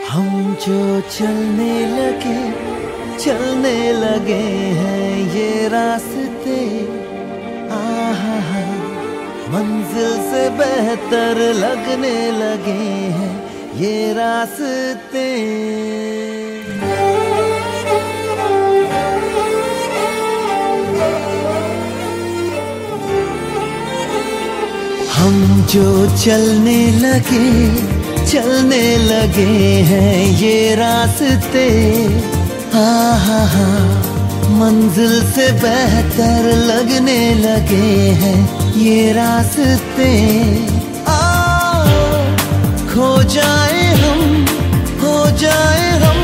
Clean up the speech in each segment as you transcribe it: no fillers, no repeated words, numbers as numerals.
हम जो चलने लगे हैं ये रास्ते, आहा हा, मंजिल से बेहतर लगने लगे हैं ये रास्ते। हम जो चलने लगे हैं ये रास्ते, आहा हा, मंजिल से बेहतर लगने लगे हैं ये रास्ते। आओ खो जाए हम, हो जाए हम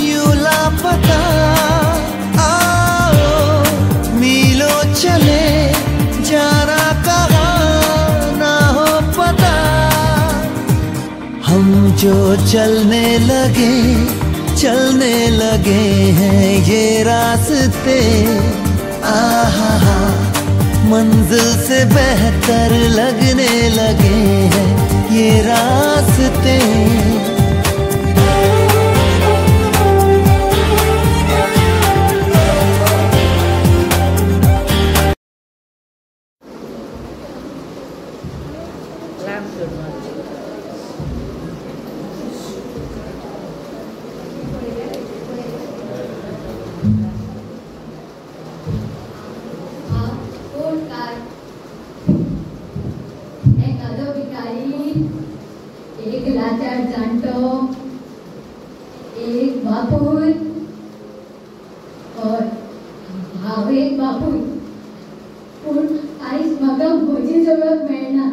यूं लापता। आओ मीलों चले जाना कहाँ ना हो पता। हम जो चलने लगे हैं ये रास्ते, आहा हा, मंजिल से बेहतर लगने लगे हैं ये रास्ते। एक लाचार जाणटो, एक बापूय और हांव एक बापूय, पूण आयज म्हाका म्हजी जवळ मेळना।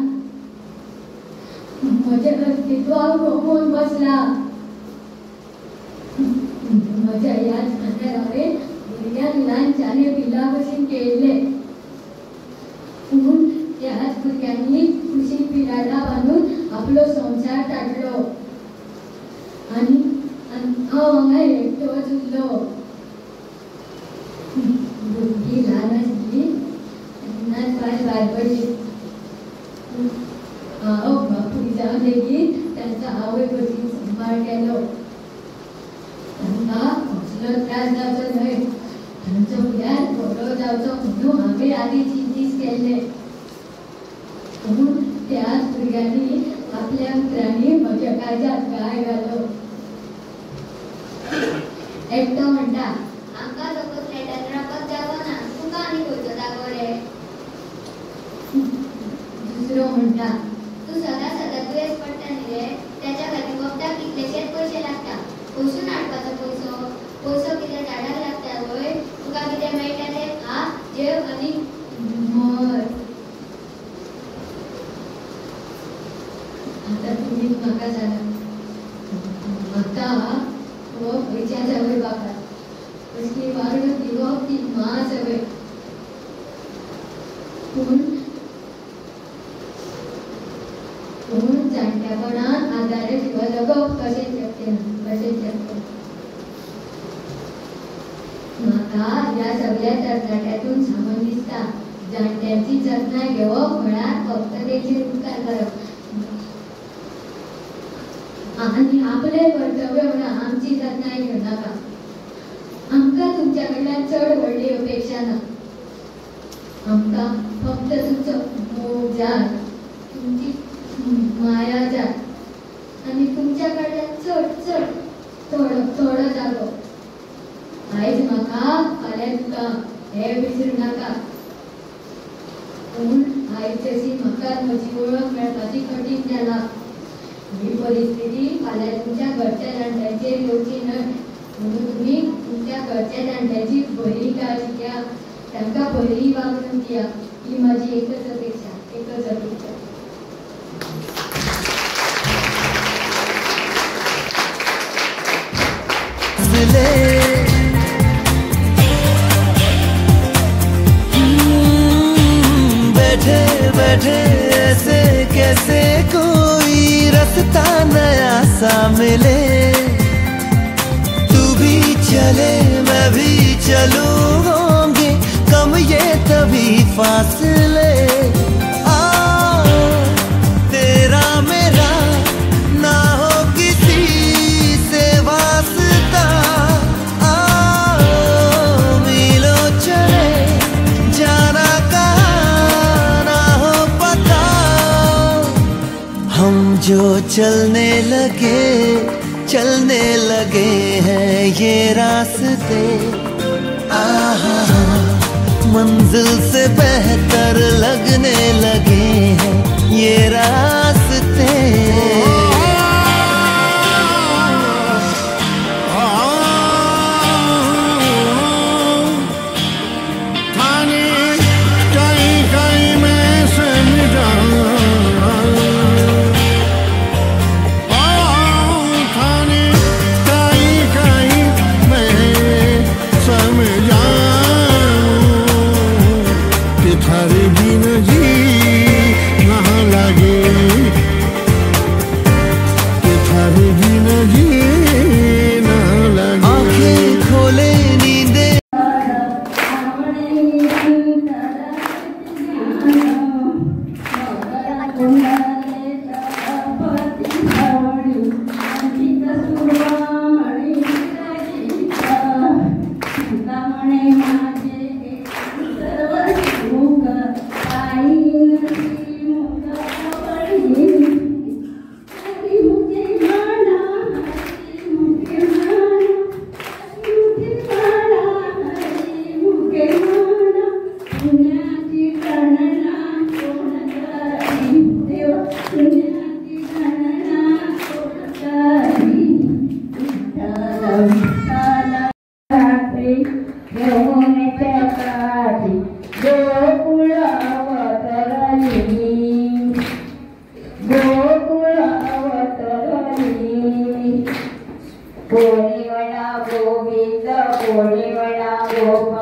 म्हजे अस्तित्वाक घोमून बसला। म्हज्या ह्याच खांद्यार हांवें भुरग्यांक ल्हानशाने पिल्ला भशेन खेळिल्लें, पूण त्याच भुरग्यांनी खुशी पिराडां बांदून आपलो संसार ताटलो आनी हांव हांगा एकटोच उरलो। भुरगीं ल्हान आसलीं तेन्नाच भायर पडली। हांव बापूय जावन लेगीत तांचो आवय भशेन सांबाळ केलो। तांकां कसलो त्रास जावचो न्हय, तांचो फुड्यार बरो जावचो म्हणून हांवें आदी चिंतीस केल्ले। पूण त्याच भुरग्यांनी आपल्या उतरांनी म्हज्या काळजाक गाय घालो। एकटो म्हणटा, आमकां लोक फ्लॅटांत रावपाक जागो ना, तुका आनी खंयचो जागो रे? दुसरो म्हणटा, तू सदां दुयेंस पडटा न्ही रे, त्याच्या खातीर वखदाक कितलेशेच पयशे लागता। खंयसून हाडपाचो पयसो कितें झाडाक लागता वय? तुका कितें मेळटा तें खा, जेव आनी मर। आता तुम्हीच म्हाका सांगा, म्हाका हो खंयच्या जावय बापाक कसली वागणूक दिवप ती मां सवय। पूण जाणट्यापणान आदारे जिव जगप कशें शक्य ना, कशें शक्य। म्हाका ह्या सगळ्या तरणाट्यातून सामन दिसता, जाणट्यांची जतनाय घेवप म्हळ्यार फक्त तेचेर उपकार करप आनी आपले कर्तव्य म्हणून आमची जतनाय घेवनाका। आमकां तुमच्या कडल्यान चड व्हडली अपेक्षा ना। आमकां फक्त तुमचो मोग जाय, तुमची माया जाय आनी तुमच्या कडल्यान चड थोडो जागो। आयज म्हाका, फाल्यां तुका, हें विसरूं नाका। पूण आयज जशी म्हाका म्हजी वळख मेळपाची कठीण जाला, ही परिस्थिती फाल्यां तुमच्या घरच्या जाणट्यांचेर येवची न्हय, म्हणून तुमी तुमच्या घरच्या जाणट्यांची बरी काळजी घ्या, तांकां बरी वागणूक दिया, ही म्हजी एकच अपेक्षा। बैठे बैठे ऐसे कैसे कोई रास्ता नया सा मिले, तू भी चले मैं भी चलूं, होंगे कम ये तभी फासले। तेरा मेरा ना हो किसी चलने लगे हैं ये रास्ते। आहा, मंजिल से बेहतर लगने लगे हैं ये रास्ते। कोणी म्हणा गोविंद, कोणी म्हणा गोपाळ.